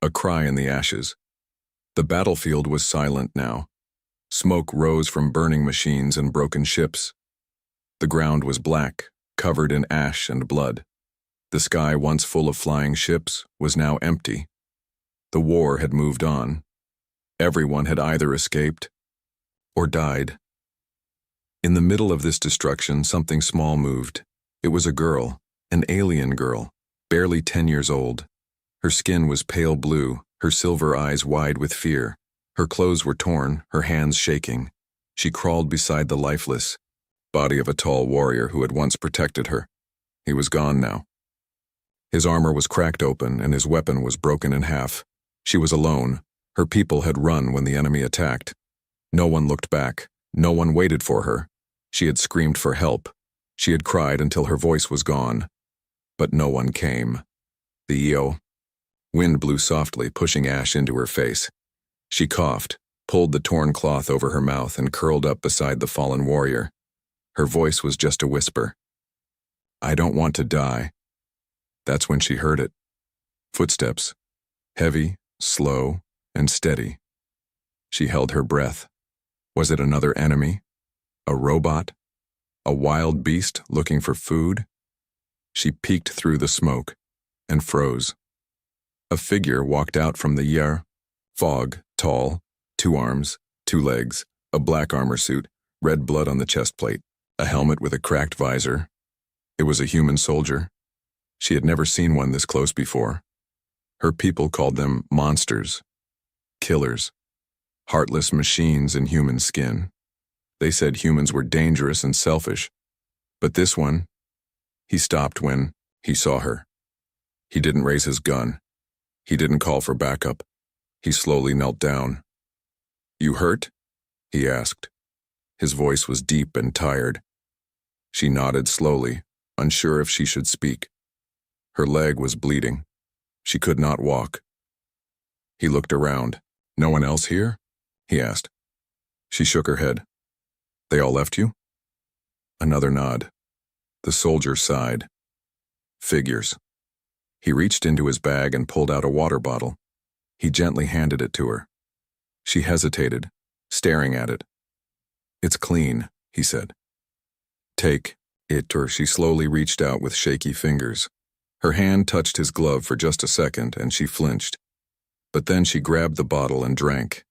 A cry in the ashes. The battlefield was silent now. Smoke rose from burning machines and broken ships. The ground was black, covered in ash and blood. The sky, once full of flying ships, was now empty. The war had moved on. Everyone had either escaped or died. In the middle of this destruction, something small moved. It was a girl, an alien girl, barely 10 years old. Her skin was pale blue, her silver eyes wide with fear. Her clothes were torn, her hands shaking. She crawled beside the lifeless body of a tall warrior who had once protected her. He was gone now. His armor was cracked open and his weapon was broken in half. She was alone. Her people had run when the enemy attacked. No one looked back. No one waited for her. She had screamed for help. She had cried until her voice was gone. But no one came. The wind blew softly, pushing ash into her face. She coughed, pulled the torn cloth over her mouth, and curled up beside the fallen warrior. Her voice was just a whisper. "I don't want to die." That's when she heard it. Footsteps. Heavy, slow, and steady. She held her breath. Was it another enemy? A robot? A wild beast looking for food? She peeked through the smoke and froze. A figure walked out from the fog, tall, 2 arms, 2 legs, a black armor suit, red blood on the chest plate, a helmet with a cracked visor. It was a human soldier. She had never seen one this close before. Her people called them monsters, killers, heartless machines in human skin. They said humans were dangerous and selfish. But this one, he stopped when he saw her. He didn't raise his gun. He didn't call for backup. He slowly knelt down. "You hurt?" he asked. His voice was deep and tired. She nodded slowly, unsure if she should speak. Her leg was bleeding. She could not walk. He looked around. "No one else here?" he asked. She shook her head. "They all left you?" Another nod. The soldier sighed. Figures. He reached into his bag and pulled out a water bottle. He gently handed it to her. She hesitated, staring at it. "It's clean," he said. "Take it," or she slowly reached out with shaky fingers. Her hand touched his glove for just a second, and she flinched. But then she grabbed the bottle and drank.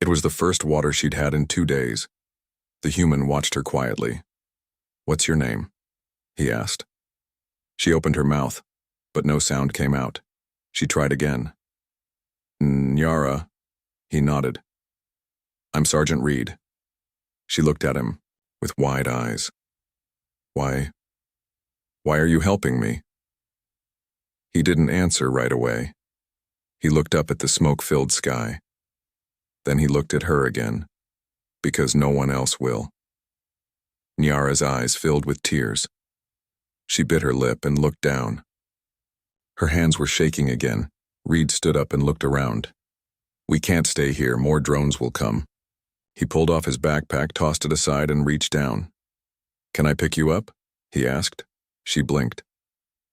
It was the first water she'd had in 2 days. The human watched her quietly. "What's your name?" he asked. She opened her mouth, but no sound came out. She tried again. "Nyara," he nodded. "I'm Sergeant Reed." She looked at him with wide eyes. Why are you helping me?" He didn't answer right away. He looked up at the smoke-filled sky. Then he looked at her again, because no one else will. Nyara's eyes filled with tears. She bit her lip and looked down. Her hands were shaking again. Reed stood up and looked around. "We can't stay here, more drones will come." He pulled off his backpack, tossed it aside, and reached down. "Can I pick you up?" he asked. She blinked,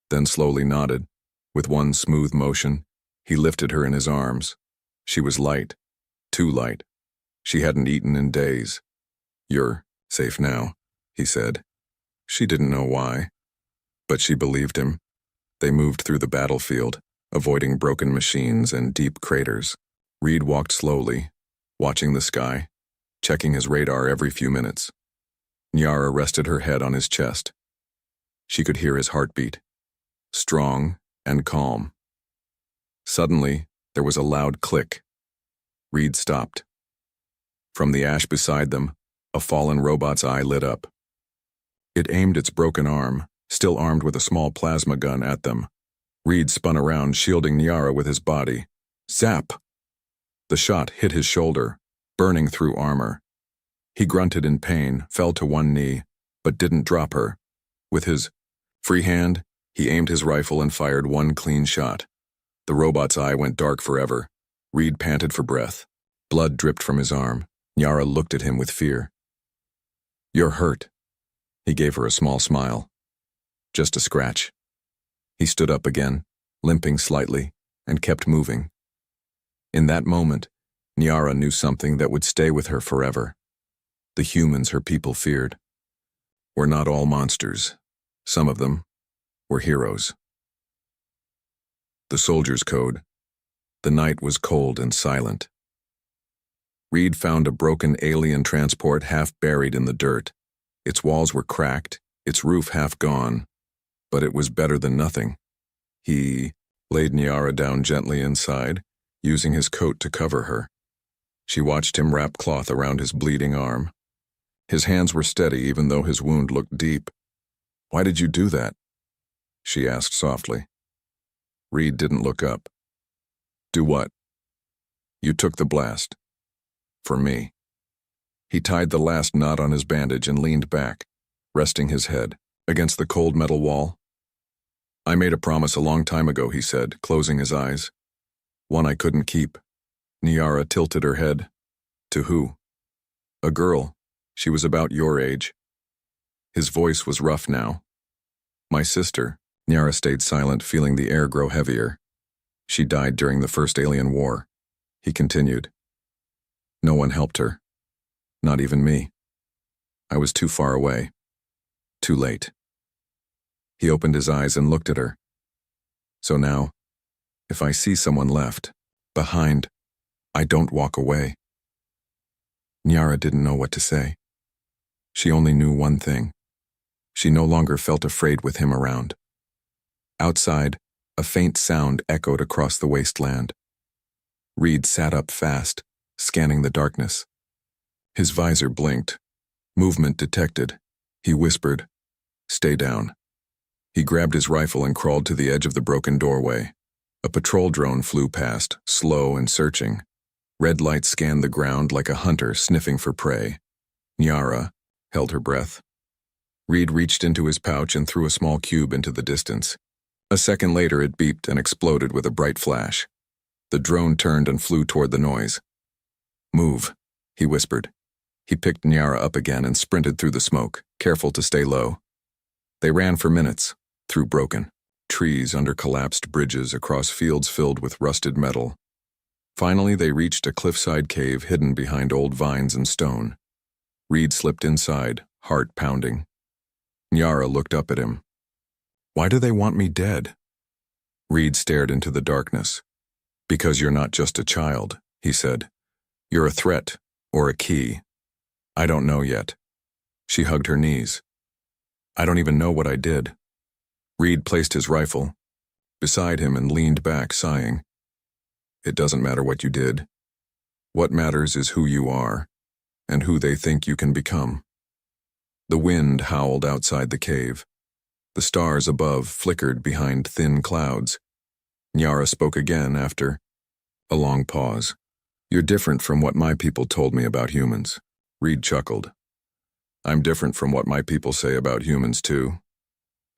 then slowly nodded. With one smooth motion, he lifted her in his arms. She was light, too light. She hadn't eaten in days. "You're safe now," he said. She didn't know why, but she believed him. They moved through the battlefield, avoiding broken machines and deep craters. Reed walked slowly, watching the sky, checking his radar every few minutes. Nyara rested her head on his chest. She could hear his heartbeat, strong and calm. Suddenly, there was a loud click. Reed stopped. From the ash beside them, a fallen robot's eye lit up. It aimed its broken arm, still armed with a small plasma gun, at them. Reed spun around, shielding Nyara with his body. Zap! The shot hit his shoulder, burning through armor. He grunted in pain, fell to one knee, but didn't drop her. With his free hand, he aimed his rifle and fired one clean shot. The robot's eye went dark forever. Reed panted for breath. Blood dripped from his arm. Nyara looked at him with fear. "You're hurt." He gave her a small smile. "Just a scratch." He stood up again, limping slightly. and kept moving. In that moment, Nyara knew something that would stay with her forever. The humans her people feared were not all monsters. Some of them were heroes. The soldier's code. The night was cold and silent. Reed found a broken alien transport half buried in the dirt. Its walls were cracked, its roof half gone, but it was better than nothing. He laid Nyara down gently inside, using his coat to cover her. She watched him wrap cloth around his bleeding arm. His hands were steady even though his wound looked deep. "Why did you do that?" she asked softly. Reed didn't look up. "Do what?" "You took the blast. For me." He tied the last knot on his bandage and leaned back, resting his head against the cold metal wall. "I made a promise a long time ago," he said, closing his eyes. "One I couldn't keep." Nyara tilted her head. "To who?" "A girl. She was about your age." His voice was rough now. "My sister." Nyara stayed silent, feeling the air grow heavier. "She died during the first alien war." He continued. "No one helped her. Not even me. I was too far away. Too late." He opened his eyes and looked at her. "So now, if I see someone left behind, I don't walk away." Nyara didn't know what to say. She only knew one thing. She no longer felt afraid with him around. Outside, a faint sound echoed across the wasteland. Reed sat up fast, scanning the darkness. His visor blinked. Movement detected. He whispered, "Stay down." He grabbed his rifle and crawled to the edge of the broken doorway. A patrol drone flew past, slow and searching. Red lights scanned the ground like a hunter sniffing for prey. Nyara held her breath. Reed reached into his pouch and threw a small cube into the distance. A second later, it beeped and exploded with a bright flash. The drone turned and flew toward the noise. "Move," he whispered. He picked Nyara up again and sprinted through the smoke, careful to stay low. They ran for minutes, through broken trees, under collapsed bridges, across fields filled with rusted metal. Finally, they reached a cliffside cave hidden behind old vines and stone. Reed slipped inside, heart pounding. Nyara looked up at him. "Why do they want me dead?" Reed stared into the darkness. "Because you're not just a child," he said. "You're a threat, or a key. I don't know yet." She hugged her knees. "I don't even know what I did." Reed placed his rifle beside him and leaned back, sighing. "It doesn't matter what you did. What matters is who you are, and who they think you can become." The wind howled outside the cave. The stars above flickered behind thin clouds. Nyara spoke again after a long pause. "You're different from what my people told me about humans." Reed chuckled. "I'm different from what my people say about humans, too."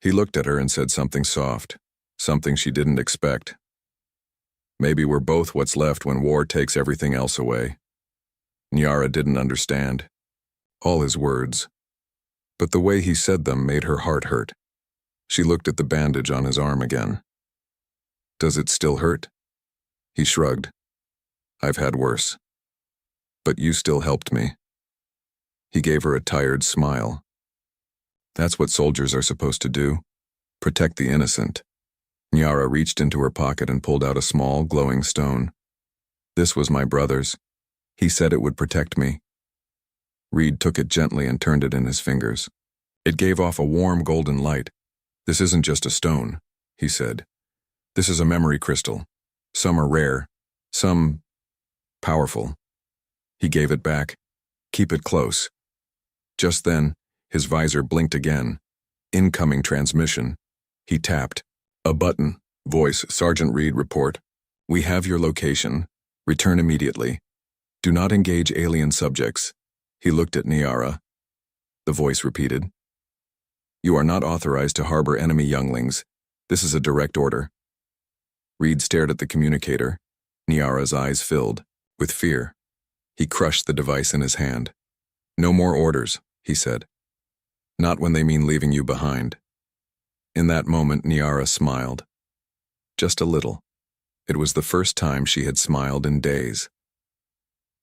He looked at her and said something soft, something she didn't expect. "Maybe we're both what's left when war takes everything else away." Nyara didn't understand all his words, but the way he said them made her heart hurt. She looked at the bandage on his arm again. "Does it still hurt?" He shrugged. "I've had worse. But you still helped me." He gave her a tired smile. "That's what soldiers are supposed to do. Protect the innocent." Nyara reached into her pocket and pulled out a small, glowing stone. "This was my brother's. He said it would protect me." Reed took it gently and turned it in his fingers. It gave off a warm golden light. "This isn't just a stone," he said. "This is a memory crystal. Some are rare, some powerful." He gave it back. "Keep it close." Just then, his visor blinked again. Incoming transmission. He tapped. A button. Voice, Sergeant Reed, report. "We have your location. Return immediately. Do not engage alien subjects." He looked at Nyara. The voice repeated. "You are not authorized to harbor enemy younglings. This is a direct order." Reed stared at the communicator. Nyara's eyes filled with fear. He crushed the device in his hand. "No more orders," he said. "Not when they mean leaving you behind." In that moment, Nyara smiled. Just a little. It was the first time she had smiled in days.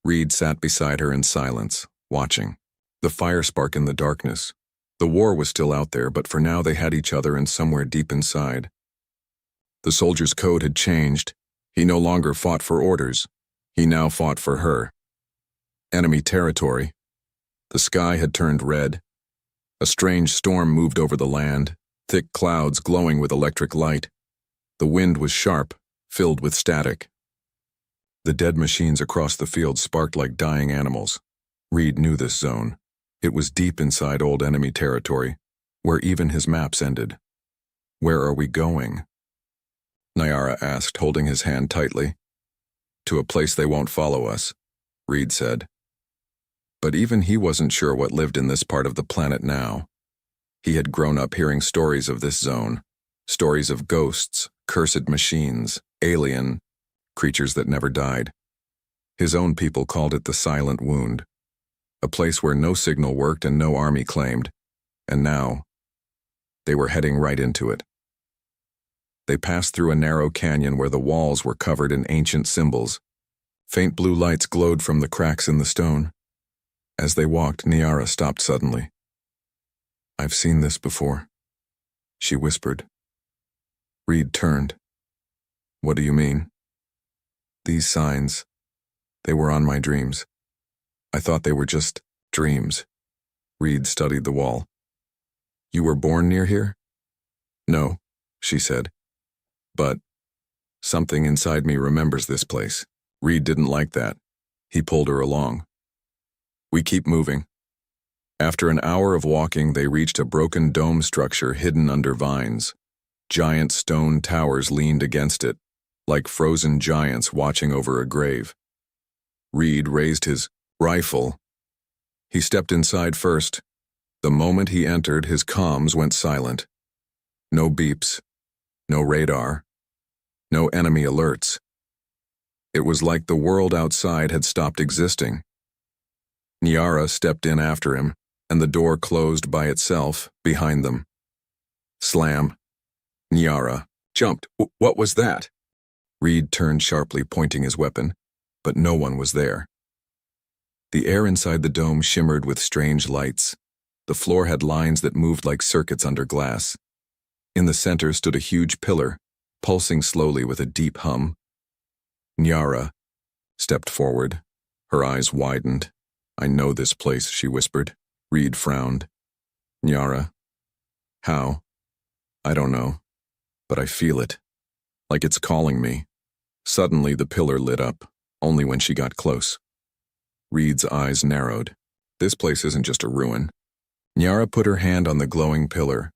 Reed sat beside her in silence, watching. The fire spark in the darkness. The war was still out there, but for now they had each other and somewhere deep inside. The soldier's code had changed. He no longer fought for orders. He now fought for her. Enemy territory. The sky had turned red. A strange storm moved over the land, thick clouds glowing with electric light. The wind was sharp, filled with static. The dead machines across the field sparked like dying animals. Reed knew this zone. It was deep inside old enemy territory, where even his maps ended. "Where are we going?" Nyara asked, holding his hand tightly. "To a place they won't follow us," Reed said. But even he wasn't sure what lived in this part of the planet now. He had grown up hearing stories of this zone, stories of ghosts, cursed machines, alien creatures that never died. His own people called it the Silent Wound, a place where no signal worked and no army claimed, and now they were heading right into it. They passed through a narrow canyon where the walls were covered in ancient symbols. Faint blue lights glowed from the cracks in the stone. As they walked, Nyara stopped suddenly. "I've seen this before," she whispered. Reed turned. "What do you mean?" "These signs, they were on my dreams. I thought they were just dreams." Reed studied the wall. "You were born near here?" "No," she said. "But something inside me remembers this place." Reed didn't like that. He pulled her along. "We keep moving." After an hour of walking, they reached a broken dome structure hidden under vines. Giant stone towers leaned against it, like frozen giants watching over a grave. Reed raised his rifle. He stepped inside first. The moment he entered, his comms went silent. No beeps, no radar, no enemy alerts. It was like the world outside had stopped existing. Nyara stepped in after him, and the door closed by itself behind them. Slam. Nyara jumped. "What was that?" Reed turned sharply, pointing his weapon, but no one was there. The air inside the dome shimmered with strange lights. The floor had lines that moved like circuits under glass. In the center stood a huge pillar, pulsing slowly with a deep hum. Nyara stepped forward. Her eyes widened. "I know this place," she whispered. Reed frowned. "Nyara, how?" "I don't know, but I feel it, like it's calling me." Suddenly the pillar lit up, only when she got close. Reed's eyes narrowed. This place isn't just a ruin. Nyara put her hand on the glowing pillar.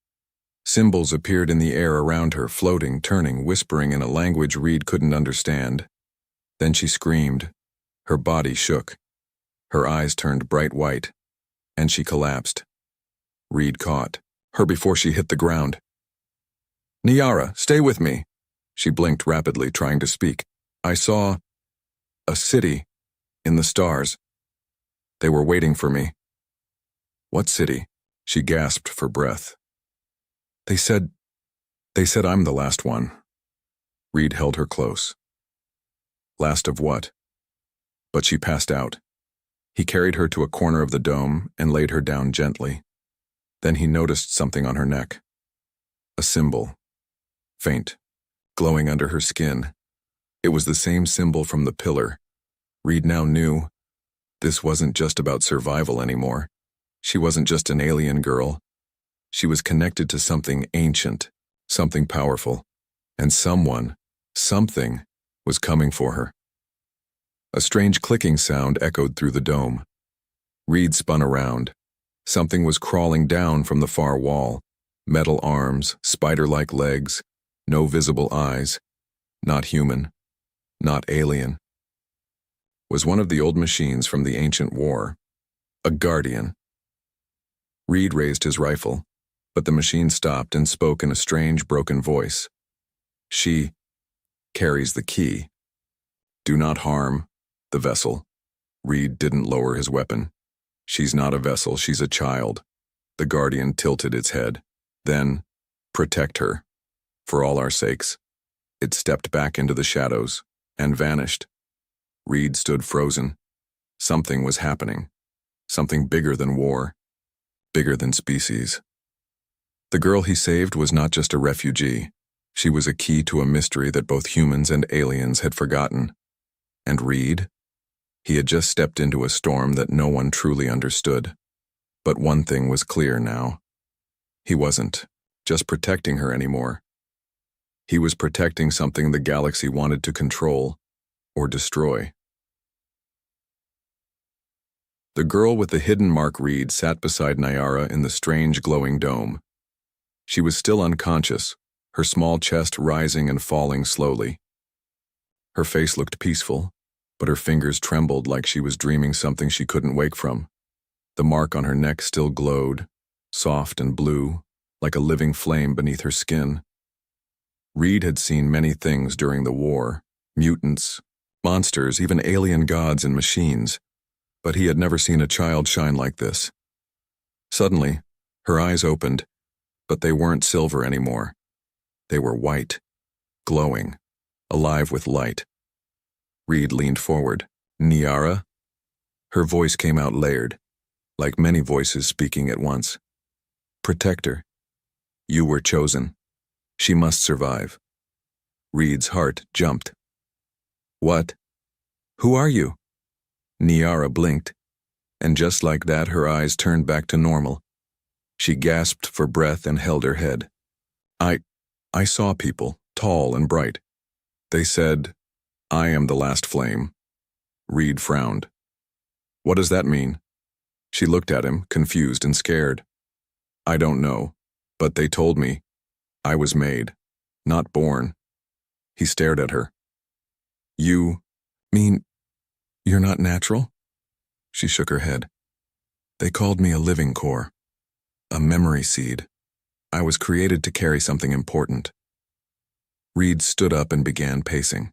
Symbols appeared in the air around her, floating, turning, whispering in a language Reed couldn't understand. Then she screamed. Her body shook. Her eyes turned bright white, and she collapsed. Reed caught her before she hit the ground. "Nyara, stay with me." She blinked rapidly, trying to speak. "I saw a city in the stars. They were waiting for me." "What city?" She gasped for breath. They said I'm the last one." Reed held her close. "Last of what?" But she passed out. He carried her to a corner of the dome and laid her down gently. Then he noticed something on her neck. A symbol. Faint, glowing under her skin. It was the same symbol from the pillar. Reed now knew this wasn't just about survival anymore. She wasn't just an alien girl. She was connected to something ancient, something powerful, and something was coming for her. A strange clicking sound echoed through the dome. Reed spun around. Something was crawling down from the far wall. Metal arms, spider-like legs, no visible eyes. Not human, not alien. Was one of the old machines from the ancient war. A guardian. Reed raised his rifle, but the machine stopped and spoke in a strange, broken voice. "She carries the key. Do not harm the vessel." Reed didn't lower his weapon. "She's not a vessel, she's a child." The guardian tilted its head. "Then, protect her, for all our sakes." It stepped back into the shadows and vanished. Reed stood frozen. Something was happening. Something bigger than war, bigger than species. The girl he saved was not just a refugee. She was a key to a mystery that both humans and aliens had forgotten. And Reed? He had just stepped into a storm that no one truly understood. But one thing was clear now. He wasn't just protecting her anymore. He was protecting something the galaxy wanted to control or destroy. The girl with the hidden mark Reed sat beside Nyara in the strange glowing dome. She was still unconscious, her small chest rising and falling slowly. Her face looked peaceful, but her fingers trembled like she was dreaming something she couldn't wake from. The mark on her neck still glowed, soft and blue, like a living flame beneath her skin. Reed had seen many things during the war, mutants, monsters, even alien gods and machines, but he had never seen a child shine like this. Suddenly, her eyes opened, but they weren't silver anymore. They were white, glowing, alive with light. Reed leaned forward. "Nyara?" Her voice came out layered, like many voices speaking at once. "Protector. You were chosen. She must survive." Reed's heart jumped. "What? Who are you?" Nyara blinked, and just like that her eyes turned back to normal. She gasped for breath and held her head. I saw people, tall and bright. They said, 'I am the last flame.'" Reed frowned. "What does that mean?" She looked at him, confused and scared. "I don't know, but they told me I was made, not born." He stared at her. "You mean you're not natural?" She shook her head. "They called me a living core, a memory seed. I was created to carry something important." Reed stood up and began pacing.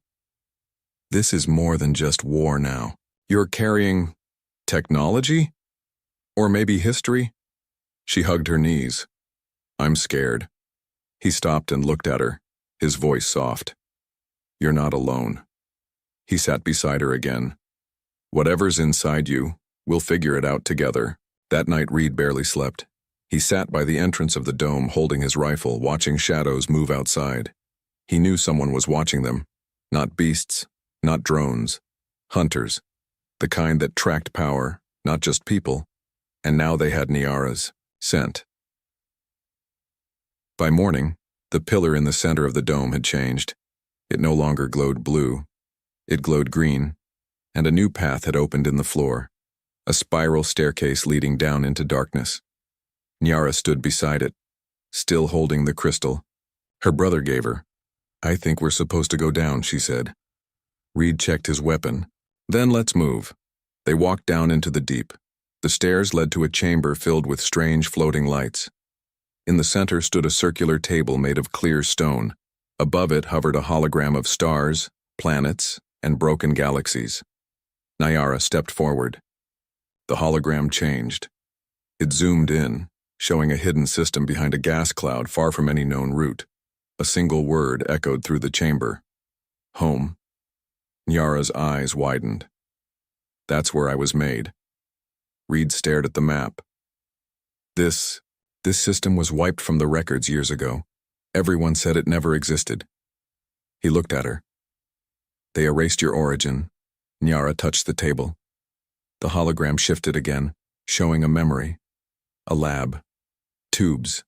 "This is more than just war now. You're carrying technology? Or maybe history?" She hugged her knees. "I'm scared." He stopped and looked at her, his voice soft. "You're not alone." He sat beside her again. "Whatever's inside you, we'll figure it out together." That night Reed barely slept. He sat by the entrance of the dome holding his rifle, watching shadows move outside. He knew someone was watching them. Not beasts, not drones. Hunters. The kind that tracked power, not just people. And now they had Nyara's scent. By morning, the pillar in the center of the dome had changed. It no longer glowed blue. It glowed green, and a new path had opened in the floor, a spiral staircase leading down into darkness. Nyara stood beside it, still holding the crystal. Her brother gave her. "I think we're supposed to go down," she said. Reed checked his weapon. "Then let's move." They walked down into the deep. The stairs led to a chamber filled with strange floating lights. In the center stood a circular table made of clear stone. Above it hovered a hologram of stars, planets, and broken galaxies. Nyara stepped forward. The hologram changed. It zoomed in, showing a hidden system behind a gas cloud far from any known route. A single word echoed through the chamber. "Home." Nyara's eyes widened. "That's where I was made." Reed stared at the map. This system was wiped from the records years ago. Everyone said it never existed." He looked at her. "They erased your origin." Nyara touched the table. The hologram shifted again, showing a memory. A lab. Tubes.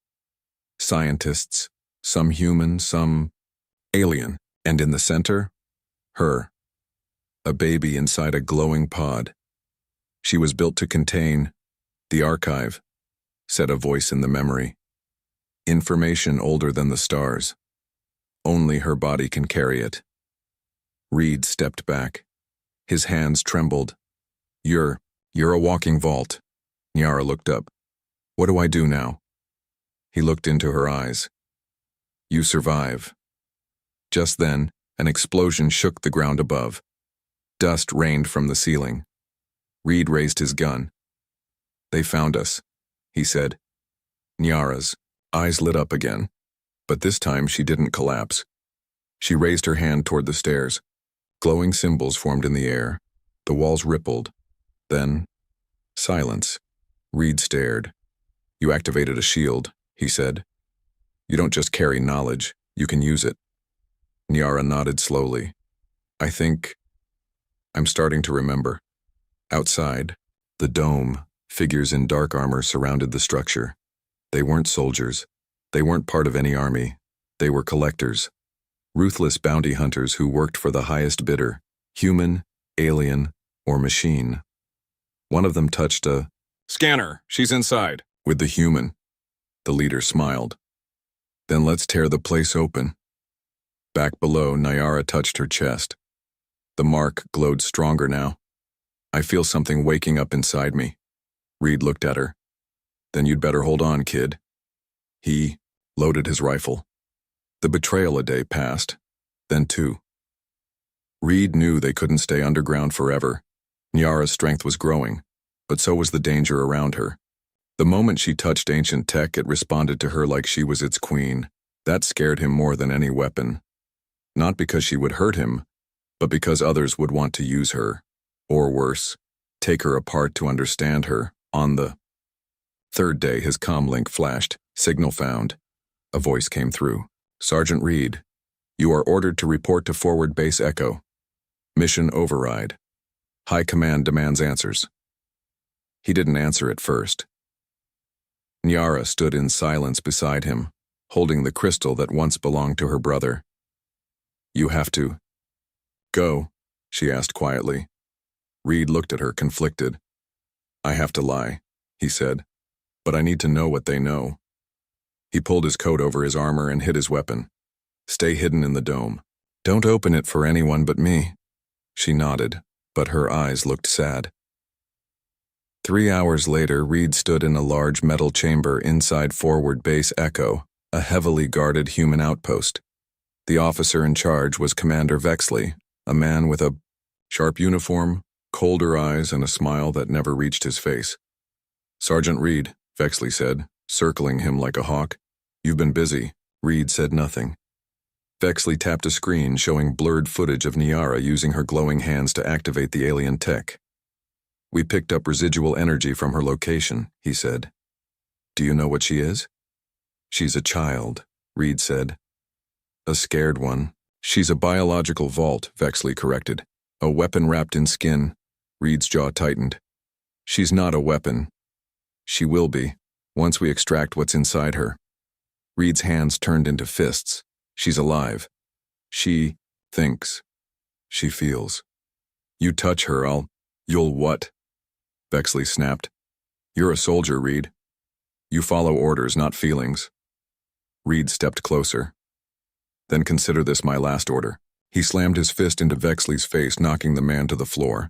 Scientists. Some human, some alien. And in the center, her. A baby inside a glowing pod. "She was built to contain the archive," said a voice in the memory. "Information older than the stars. Only her body can carry it." Reed stepped back. His hands trembled. You're a walking vault." Nyara looked up. "What do I do now?" He looked into her eyes. "You survive." Just then, an explosion shook the ground above. Dust rained from the ceiling. Reed raised his gun. "They found us," he said. Nyara's eyes lit up again, but this time she didn't collapse. She raised her hand toward the stairs. Glowing symbols formed in the air. The walls rippled. Then, silence. Reed stared. You activated a shield, he said. You don't just carry knowledge, you can use it. Nyara nodded slowly. I'm starting to remember. Outside, the dome, figures in dark armor surrounded the structure. They weren't soldiers. They weren't part of any army. They were collectors. Ruthless bounty hunters who worked for the highest bidder, human, alien, or machine. One of them touched a scanner, she's inside, with the human. The leader smiled. Then let's tear the place open. Back below, Nyara touched her chest. The mark glowed stronger now. I feel something waking up inside me. Reed looked at her. Then you'd better hold on, kid. He loaded his rifle. The betrayal a day passed, then two. Reed knew they couldn't stay underground forever. Nyara's strength was growing, but so was the danger around her. The moment she touched ancient tech, it responded to her like she was its queen. That scared him more than any weapon. Not because she would hurt him, but because others would want to use her. Or worse, take her apart to understand her. On the third day, his comm link flashed. Signal found. A voice came through. Sergeant Reed, you are ordered to report to Forward Base Echo. Mission override. High Command demands answers. He didn't answer at first. Nyara stood in silence beside him, holding the crystal that once belonged to her brother. You have to go, she asked quietly. Reed looked at her, conflicted. I have to lie, he said, but I need to know what they know. He pulled his coat over his armor and hid his weapon. Stay hidden in the dome. Don't open it for anyone but me. She nodded, but her eyes looked sad. 3 hours later, Reed stood in a large metal chamber inside Forward Base Echo, a heavily guarded human outpost. The officer in charge was Commander Vexley, a man with a sharp uniform, colder eyes, and a smile that never reached his face. Sergeant Reed, Vexley said, circling him like a hawk. You've been busy. Reed said nothing. Vexley tapped a screen showing blurred footage of Nyara using her glowing hands to activate the alien tech. We picked up residual energy from her location, he said. Do you know what she is? She's a child, Reed said. A scared one. She's a biological vault, Vexley corrected. A weapon wrapped in skin. Reed's jaw tightened. She's not a weapon. She will be, once we extract what's inside her. Reed's hands turned into fists. She's alive. She thinks. She feels. You touch her, you'll what? Vexley snapped. You're a soldier, Reed. You follow orders, not feelings. Reed stepped closer. Then consider this my last order. He slammed his fist into Vexley's face, knocking the man to the floor.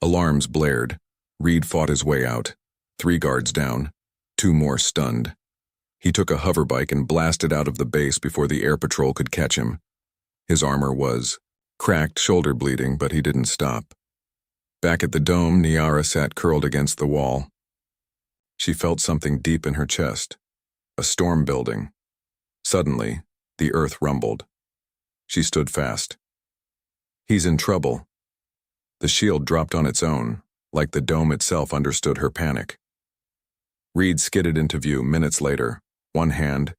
Alarms blared. Reed fought his way out. 3 guards down. 2 more stunned. He took a hoverbike and blasted out of the base before the air patrol could catch him. His armor was cracked, shoulder bleeding, but he didn't stop. Back at the dome, Nyara sat curled against the wall. She felt something deep in her chest. A storm building. Suddenly, the earth rumbled. She stood fast. He's in trouble. The shield dropped on its own, like the dome itself understood her panic. Reed skidded into view minutes later, one hand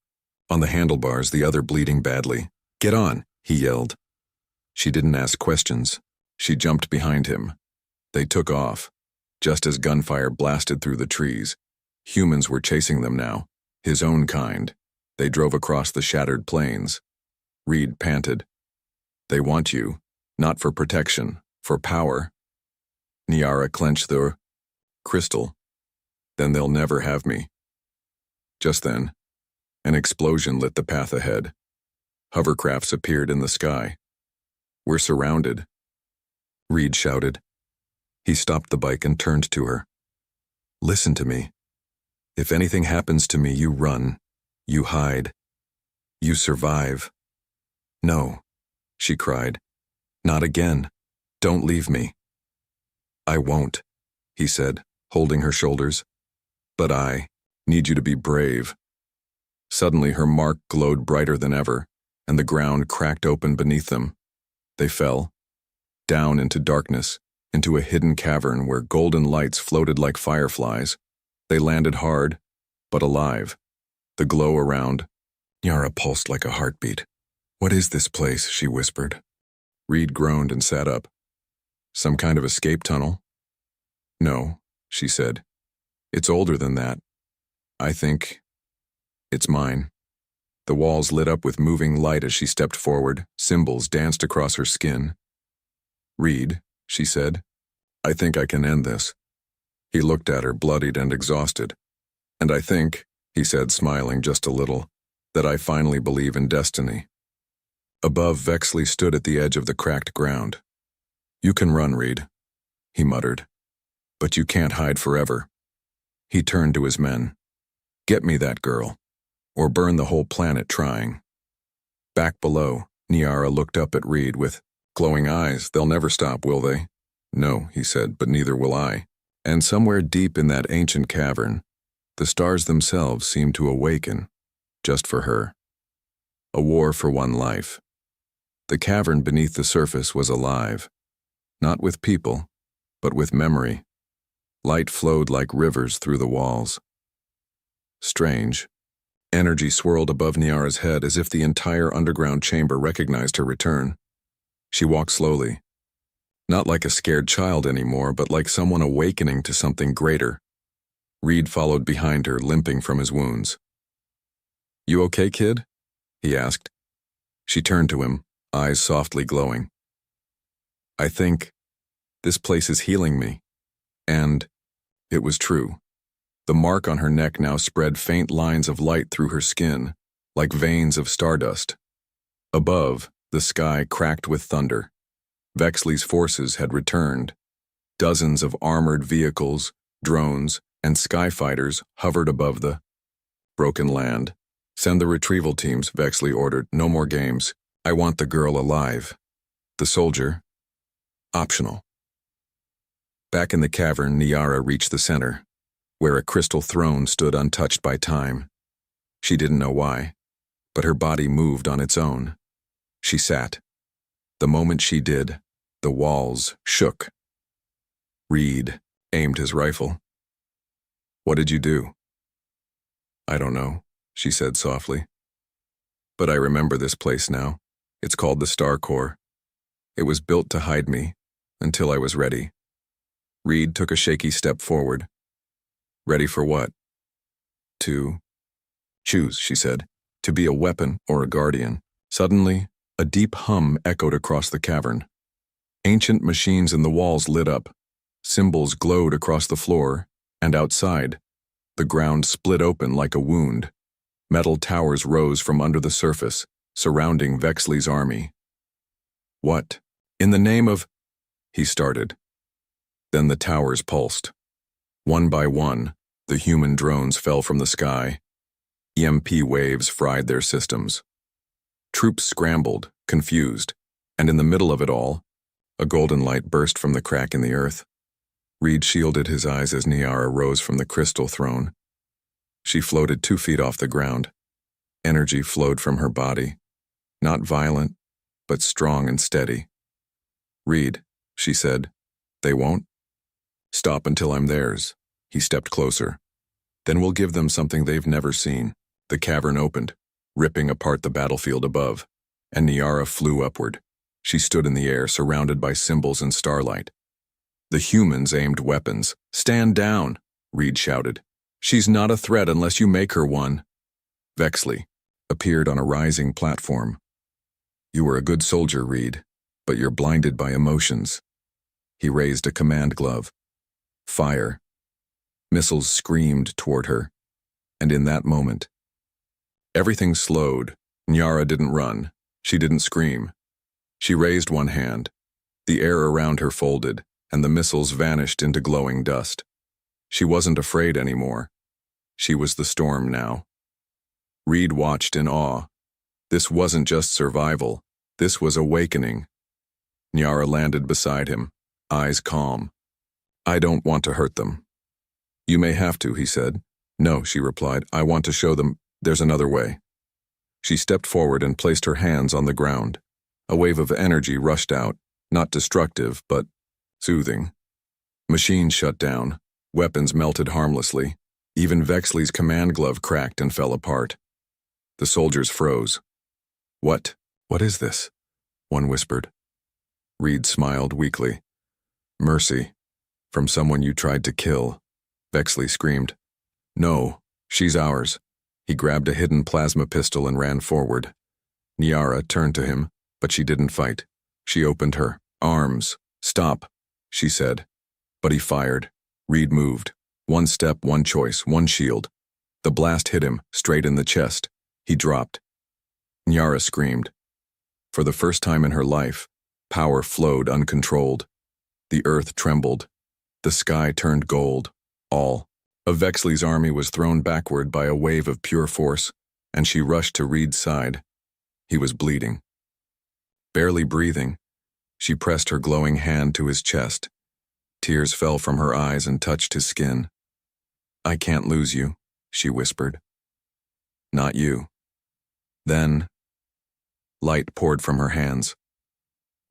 on the handlebars, the other bleeding badly. Get on, he yelled. She didn't ask questions. She jumped behind him. They took off, just as gunfire blasted through the trees. Humans were chasing them now, his own kind. They drove across the shattered plains. Reed panted. They want you, not for protection, for power. Nyara clenched the crystal. Then they'll never have me. Just then, an explosion lit the path ahead. Hovercrafts appeared in the sky. We're surrounded, Reed shouted. He stopped the bike and turned to her. Listen to me. If anything happens to me, you run. You hide. You survive. No, she cried. Not again. Don't leave me. I won't, he said, holding her shoulders. But I need you to be brave. Suddenly her mark glowed brighter than ever. and the ground cracked open beneath them. They fell, down into darkness, into a hidden cavern where golden lights floated like fireflies. They landed hard, but alive. The glow around. Niara pulsed like a heartbeat. "What is this place?" she whispered. Reed groaned and sat up. "Some kind of escape tunnel?" "No," she said. "It's older than that. I think it's mine." The walls lit up with moving light as she stepped forward. Symbols danced across her skin. "Reed," she said, "I think I can end this." He looked at her, bloodied and exhausted. "And I think," he said, smiling just a little, "that I finally believe in destiny." Above, Vexley stood at the edge of the cracked ground. "You can run, Reed," he muttered. "But you can't hide forever." He turned to his men. "Get me that girl, or burn the whole planet trying." Back below, Niara looked up at Reed with glowing eyes. "They'll never stop, will they?" "No," he said, "but neither will I." And somewhere deep in that ancient cavern, the stars themselves seemed to awaken, just for her. A war for one life. The cavern beneath the surface was alive, not with people, but with memory. Light flowed like rivers through the walls. Strange. Energy swirled above Niara's head as if the entire underground chamber recognized her return. She walked slowly. Not like a scared child anymore, but like someone awakening to something greater. Reed followed behind her, limping from his wounds. "You okay, kid?" he asked. She turned to him, eyes softly glowing. "I think this place is healing me." And it was true. The mark on her neck now spread faint lines of light through her skin, like veins of stardust. Above, the sky cracked with thunder. Vexley's forces had returned. Dozens of armored vehicles, drones, and skyfighters hovered above the broken land. "Send the retrieval teams," Vexley ordered. "No more games. I want the girl alive." The soldier? Optional. Back in the cavern, Niara reached the center, where a crystal throne stood untouched by time. She didn't know why, but her body moved on its own. She sat. The moment she did, the walls shook. Reed aimed his rifle. "What did you do?" "I don't know," she said softly. "But I remember this place now. It's called the Star Core. It was built to hide me, until I was ready." Reed took a shaky step forward. "Ready for what?" "To choose," she said. "To be a weapon or a guardian." Suddenly, a deep hum echoed across the cavern. Ancient machines in the walls lit up. Symbols glowed across the floor, and outside, the ground split open like a wound. Metal towers rose from under the surface, surrounding Vexley's army. "What? In the name of—" he started. Then the towers pulsed. One by one, the human drones fell from the sky. EMP waves fried their systems. Troops scrambled, confused, and in the middle of it all, a golden light burst from the crack in the earth. Reed shielded his eyes as Niara rose from the crystal throne. She floated 2 feet off the ground. Energy flowed from her body, not violent, but strong and steady. "Reed," she said, "they won't?" "Stop until I'm theirs." He stepped closer. "Then we'll give them something they've never seen." The cavern opened, ripping apart the battlefield above, and Niara flew upward. She stood in the air, surrounded by symbols and starlight. The humans aimed weapons. "Stand down," Reed shouted. "She's not a threat unless you make her one." Vexley appeared on a rising platform. "You were a good soldier, Reed, but you're blinded by emotions." He raised a command glove. "Fire." Missiles screamed toward her, and in that moment, everything slowed. Niara didn't run. She didn't scream. She raised one hand. The air around her folded, and the missiles vanished into glowing dust. She wasn't afraid anymore. She was the storm now. Reed watched in awe. This wasn't just survival. This was awakening. Niara landed beside him, eyes calm. "I don't want to hurt them." "You may have to," he said. "No," she replied. "I want to show them there's another way." She stepped forward and placed her hands on the ground. A wave of energy rushed out, not destructive, but soothing. Machines shut down. Weapons melted harmlessly. Even Vexley's command glove cracked and fell apart. The soldiers froze. What is this? One whispered. Reed smiled weakly. Mercy. From someone you tried to kill. Vexley screamed. No, she's ours. He grabbed a hidden plasma pistol and ran forward. Nyara turned to him, but she didn't fight. She opened her arms. Stop, she said. But he fired. Reed moved. One step, one choice, one shield. The blast hit him, straight in the chest. He dropped. Nyara screamed. For the first time in her life, power flowed uncontrolled. The earth trembled. The sky turned gold. All of Vexley's army was thrown backward by a wave of pure force, and she rushed to Reed's side. He was bleeding. Barely breathing, she pressed her glowing hand to his chest. Tears fell from her eyes and touched his skin. I can't lose you, she whispered. Not you. Then, light poured from her hands.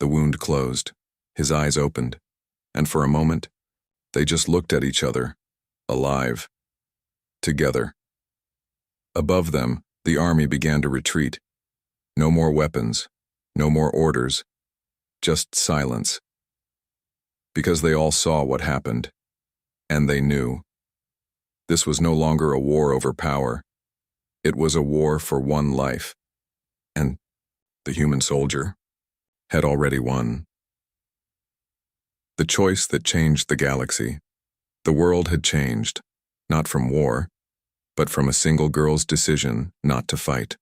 The wound closed. His eyes opened, and for a moment, they just looked at each other, alive, together. Above them, the army began to retreat. No more weapons, no more orders, just silence. Because they all saw what happened, and they knew. This was no longer a war over power. It was a war for one life, and the human soldier had already won. The choice that changed the galaxy. The world had changed, not from war, but from a single girl's decision not to fight.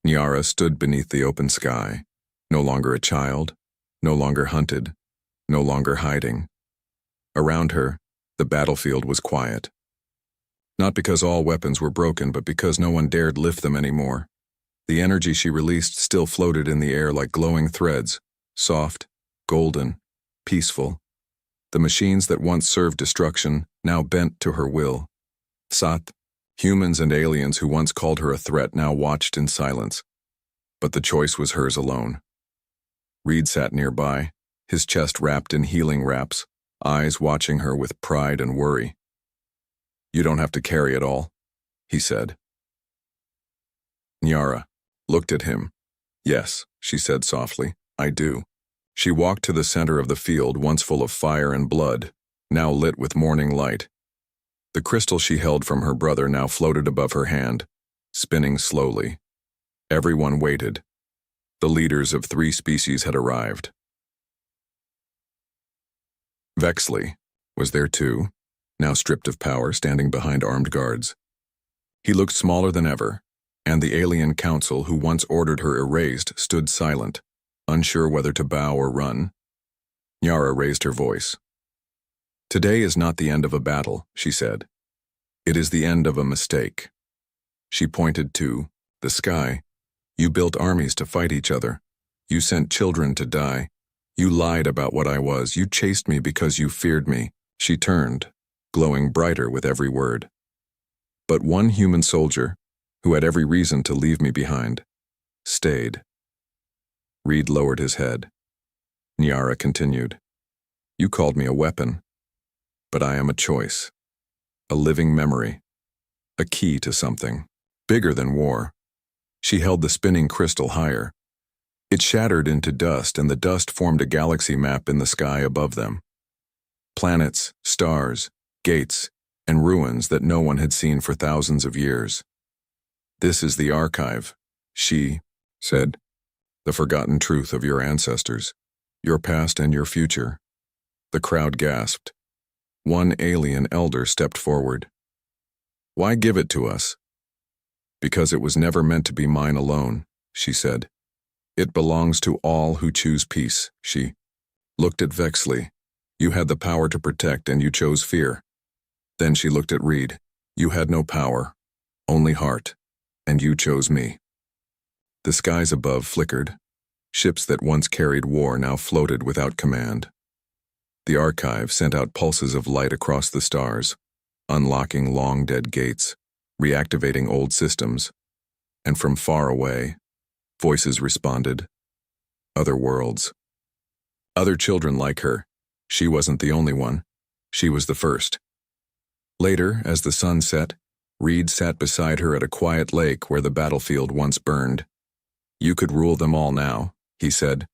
Nyara stood beneath the open sky, no longer a child, no longer hunted, no longer hiding. Around her, the battlefield was quiet. Not because all weapons were broken, but because no one dared lift them anymore. The energy she released still floated in the air like glowing threads, soft, golden, peaceful. The machines that once served destruction now bent to her will. Sat, humans and aliens who once called her a threat now watched in silence. But the choice was hers alone. Reed sat nearby, his chest wrapped in healing wraps, eyes watching her with pride and worry. You don't have to carry it all, he said. Nyara looked at him. Yes, she said softly, I do. She walked to the center of the field, once full of fire and blood, now lit with morning light. The crystal she held from her brother now floated above her hand, spinning slowly. Everyone waited. The leaders of 3 species had arrived. Vexley was there too, now stripped of power, standing behind armed guards. He looked smaller than ever, and the alien council who once ordered her erased stood silent, unsure whether to bow or run. Nyara raised her voice. Today is not the end of a battle, she said. It is the end of a mistake. She pointed to the sky. You built armies to fight each other. You sent children to die. You lied about what I was. You chased me because you feared me. She turned, glowing brighter with every word. But one human soldier, who had every reason to leave me behind, stayed. Reed lowered his head. Nyara continued. You called me a weapon, but I am a choice, a living memory, a key to something bigger than war. She held the spinning crystal higher. It shattered into dust, and the dust formed a galaxy map in the sky above them. Planets, stars, gates, and ruins that no one had seen for thousands of years. This is the archive, she said. The forgotten truth of your ancestors, your past and your future. The crowd gasped. One alien elder stepped forward. Why give it to us? Because it was never meant to be mine alone, she said. It belongs to all who choose peace, she looked at Vexley. You had the power to protect and you chose fear. Then she looked at Reed. You had no power, only heart, and you chose me. The skies above flickered. Ships that once carried war now floated without command. The archive sent out pulses of light across the stars, unlocking long-dead gates, reactivating old systems. And from far away, voices responded. Other worlds. Other children like her. She wasn't the only one. She was the first. Later, as the sun set, Reed sat beside her at a quiet lake where the battlefield once burned. You could rule them all now, he said.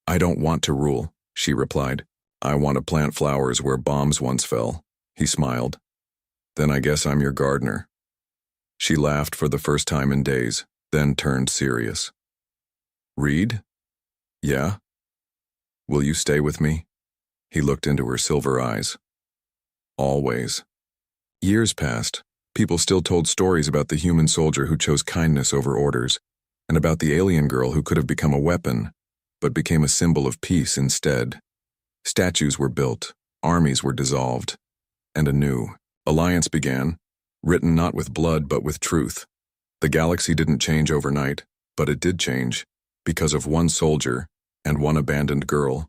I don't want to rule, she replied. I want to plant flowers where bombs once fell, he smiled. Then I guess I'm your gardener. She laughed for the first time in days, then turned serious. Reed? Yeah? Will you stay with me? He looked into her silver eyes. Always. Years passed. People still told stories about the human soldier who chose kindness over orders, and about the alien girl who could have become a weapon, but became a symbol of peace instead. Statues were built, armies were dissolved, and a new alliance began, written not with blood but with truth. The galaxy didn't change overnight, but it did change, because of one soldier and one abandoned girl.